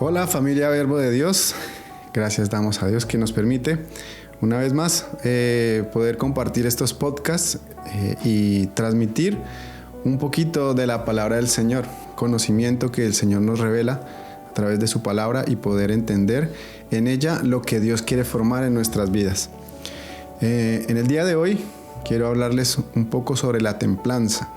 Hola familia Verbo de Dios, gracias damos a Dios que nos permite una vez más poder compartir estos podcasts y transmitir un poquito de la palabra del Señor, conocimiento que el Señor nos revela a través de su palabra y poder entender en ella lo que Dios quiere formar en nuestras vidas. En el día de hoy quiero hablarles un poco sobre la templanza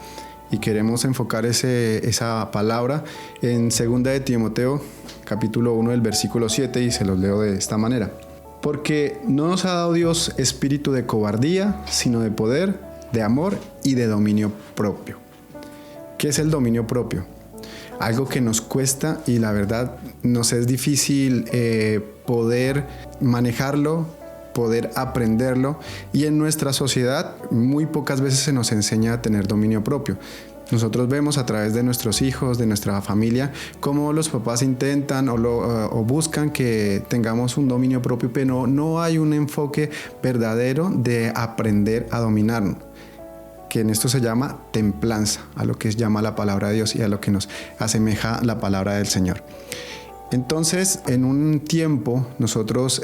y queremos enfocar esa palabra en 2 de Timoteo capítulo 1 del versículo 7 y se los leo de esta manera. Porque no nos ha dado Dios espíritu de cobardía, sino de poder, de amor y de dominio propio. ¿Qué es el dominio propio? Algo que nos cuesta y la verdad nos es difícil poder manejarlo, poder aprenderlo, y en nuestra sociedad muy pocas veces se nos enseña a tener dominio propio. Nosotros vemos a través de nuestros hijos, de nuestra familia, cómo los papás intentan o buscan que tengamos un dominio propio, pero no hay un enfoque verdadero de aprender a dominarnos, que en esto se llama templanza, a lo que llama la palabra de Dios y a lo que nos asemeja la palabra del Señor. Entonces, en un tiempo, nosotros,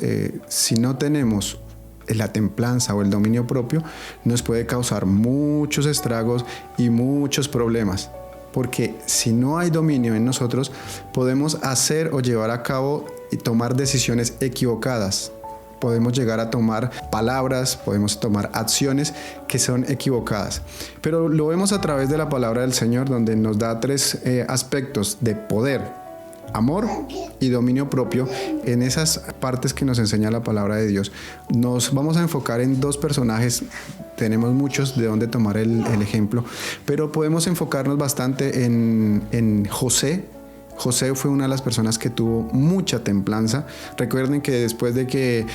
si no tenemos la templanza o el dominio propio, nos puede causar muchos estragos y muchos problemas, porque si no hay dominio en nosotros, podemos hacer o llevar a cabo y tomar decisiones equivocadas. Podemos llegar a tomar palabras, podemos tomar acciones que son equivocadas. Pero lo vemos a través de la palabra del Señor, donde nos da tres aspectos de poder, amor y dominio propio. En esas partes que nos enseña la palabra de Dios, nos vamos a enfocar en dos personajes. Tenemos muchos de donde tomar el ejemplo, pero podemos enfocarnos bastante en José. José fue una de las personas que tuvo mucha templanza. Recuerden que después de que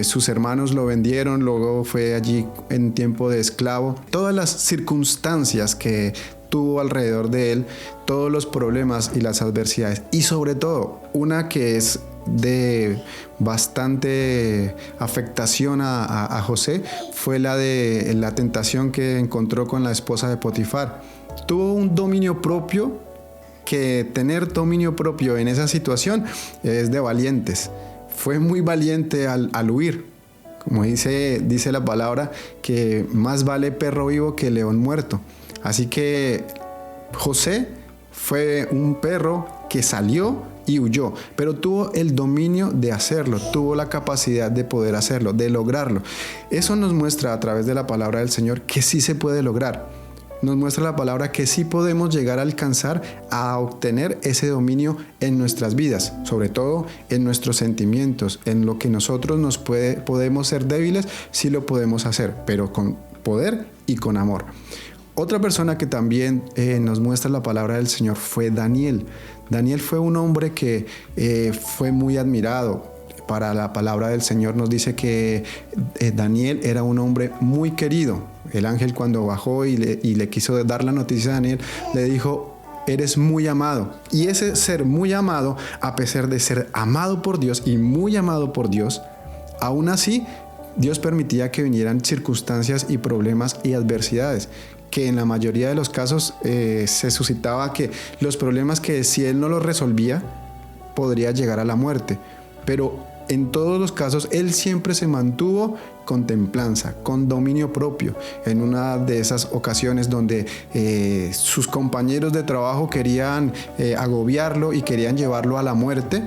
sus hermanos lo vendieron, luego fue allí en tiempo de esclavo. Todas las circunstancias que tuvo alrededor de él, todos los problemas y las adversidades, y sobre todo una que es de bastante afectación a José, fue la de la tentación que encontró con la esposa de Potifar. Tuvo un dominio propio, que tener dominio propio en esa situación es de valientes. Fue muy valiente al huir. Como dice la palabra, que más vale perro vivo que león muerto. Así que José fue un perro que salió y huyó, pero tuvo el dominio de hacerlo, tuvo la capacidad de poder hacerlo, de lograrlo. Eso nos muestra a través de la palabra del Señor que sí se puede lograr. Nos muestra la palabra que sí podemos llegar a alcanzar a obtener ese dominio en nuestras vidas, sobre todo en nuestros sentimientos, en lo que nosotros podemos ser débiles, sí lo podemos hacer, pero con poder y con amor. Otra persona que también nos muestra la palabra del Señor fue Daniel. Daniel fue un hombre que fue muy admirado. Para la palabra del Señor nos dice que Daniel era un hombre muy querido. El ángel, cuando bajó y le quiso dar la noticia a Daniel, le dijo: eres muy amado. Y ese ser muy amado, a pesar de ser amado por Dios y muy amado por Dios, aún así Dios permitía que vinieran circunstancias y problemas y adversidades, que en la mayoría de los casos se suscitaba que los problemas, que si él no los resolvía, podría llegar a la muerte. Pero en todos los casos él siempre se mantuvo con templanza, con dominio propio. En una de esas ocasiones donde sus compañeros de trabajo querían agobiarlo y querían llevarlo a la muerte,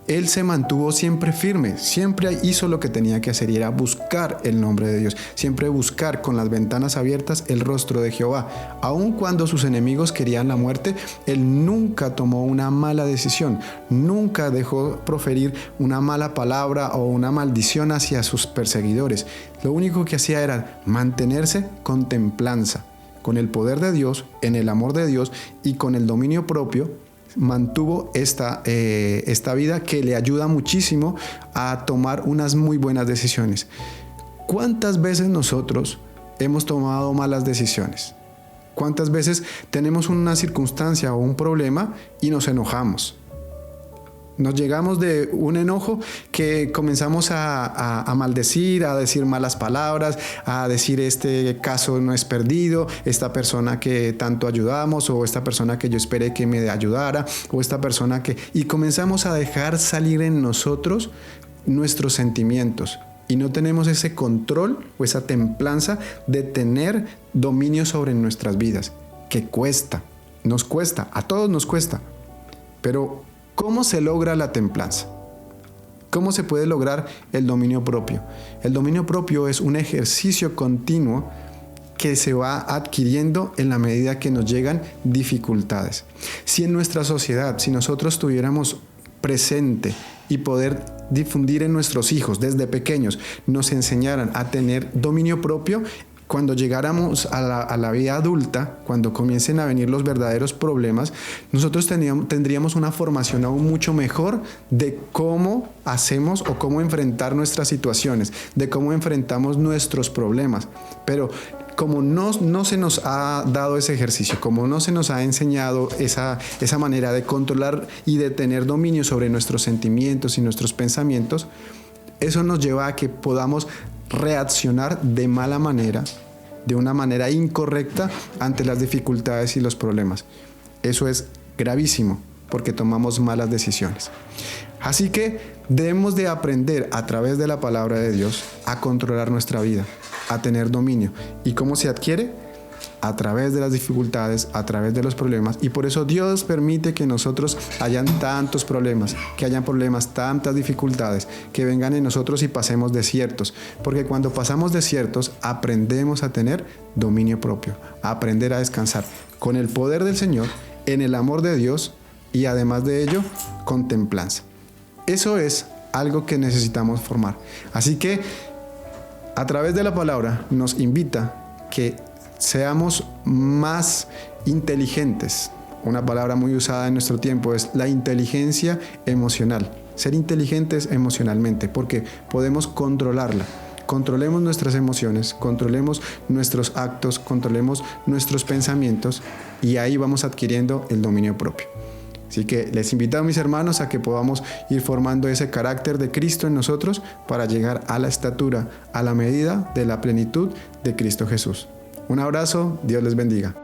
él se mantuvo siempre firme, siempre hizo lo que tenía que hacer, y era buscar el nombre de Dios, siempre buscar con las ventanas abiertas el rostro de Jehová. Aun cuando sus enemigos querían la muerte, él nunca tomó una mala decisión, nunca dejó proferir una mala palabra o una maldición hacia sus perseguidores. Lo único que hacía era mantenerse con templanza, con el poder de Dios, en el amor de Dios y con el dominio propio. Mantuvo esta vida que le ayuda muchísimo a tomar unas muy buenas decisiones. ¿Cuántas veces nosotros hemos tomado malas decisiones? ¿Cuántas veces tenemos una circunstancia o un problema y nos enojamos? Nos llegamos de un enojo que comenzamos a maldecir, a decir malas palabras, a decir este caso no es perdido, esta persona que tanto ayudamos, o esta persona que yo esperé que me ayudara, o esta persona que... Y comenzamos a dejar salir en nosotros nuestros sentimientos. Y no tenemos ese control o esa templanza de tener dominio sobre nuestras vidas, que cuesta, nos cuesta, a todos nos cuesta. Pero ¿cómo se logra la templanza? ¿Cómo se puede lograr el dominio propio? El dominio propio es un ejercicio continuo que se va adquiriendo en la medida que nos llegan dificultades. Si en nuestra sociedad, si nosotros tuviéramos presente y poder difundir en nuestros hijos desde pequeños, nos enseñaran a tener dominio propio, cuando llegáramos a la vida adulta, cuando comiencen a venir los verdaderos problemas, nosotros tendríamos una formación aún mucho mejor de cómo hacemos o cómo enfrentar nuestras situaciones, de cómo enfrentamos nuestros problemas. Pero como no se nos ha dado ese ejercicio, como no se nos ha enseñado esa manera de controlar y de tener dominio sobre nuestros sentimientos y nuestros pensamientos, eso nos lleva a que podamos reaccionar de mala manera, de una manera incorrecta ante las dificultades y los problemas. Eso es gravísimo porque tomamos malas decisiones. Así que debemos de aprender a través de la palabra de Dios a controlar nuestra vida, a tener dominio. ¿Y cómo se adquiere? A través de las dificultades, a través de los problemas. Y por eso Dios permite que nosotros hayan tantos problemas, que hayan problemas, tantas dificultades, que vengan en nosotros y pasemos desiertos. Porque cuando pasamos desiertos, aprendemos a tener dominio propio, a aprender a descansar con el poder del Señor, en el amor de Dios y además de ello, con templanza. Eso es algo que necesitamos formar. Así que a través de la palabra nos invita que seamos más inteligentes. Una palabra muy usada en nuestro tiempo es la inteligencia emocional. Ser inteligentes emocionalmente, porque podemos controlarla. Controlemos nuestras emociones, controlemos nuestros actos, controlemos nuestros pensamientos y ahí vamos adquiriendo el dominio propio. Así que les invito a mis hermanos a que podamos ir formando ese carácter de Cristo en nosotros para llegar a la estatura, a la medida de la plenitud de Cristo Jesús. Un abrazo, Dios les bendiga.